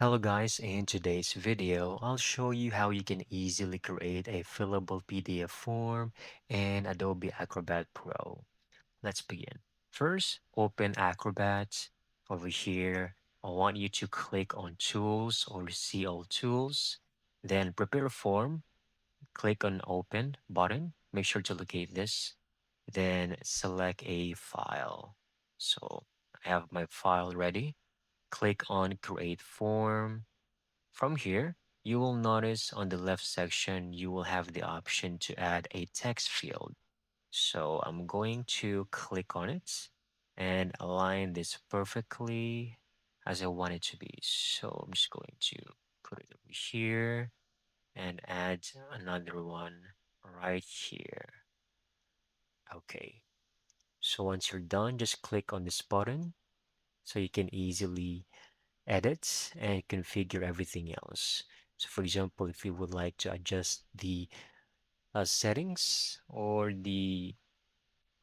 Hello guys, in today's video, I'll show you how you can easily create a fillable PDF form in Adobe Acrobat Pro. Let's begin. First, open Acrobat. Over here, I want you to click on Tools or see all tools. Then prepare a form, click on Open button. Make sure to locate this. Then select a file. So I have my file ready. Click on Create Form. From here, you will notice on the left section, you will have the option to add a text field. So I'm going to click on it and align this perfectly as I want it to be. So I'm just going to put it over here and add another one right here. Okay. So once you're done, just click on this button so you can easily edit and configure everything else. So for example, if you would like to adjust the settings or the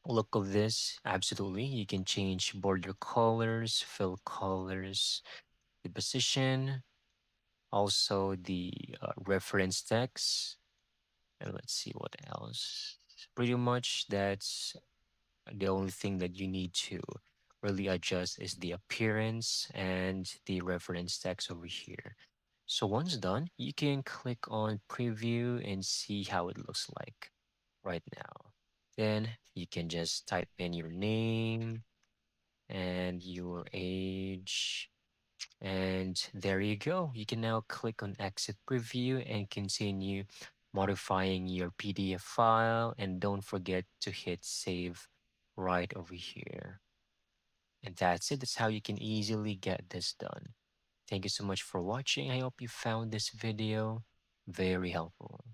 look of this, absolutely, you can change border colors, fill colors, the position, also the reference text, and let's see what else. Pretty much that's the only thing that you need to really adjust is the appearance and the reference text over here. So once done, you can click on preview and see how it looks like right now. Then you can just type in your name and your age. And there you go. You can now click on exit preview and continue modifying your PDF file. And don't forget to hit save right over here. And that's it. That's how you can easily get this done. Thank you so much for watching. I hope you found this video very helpful.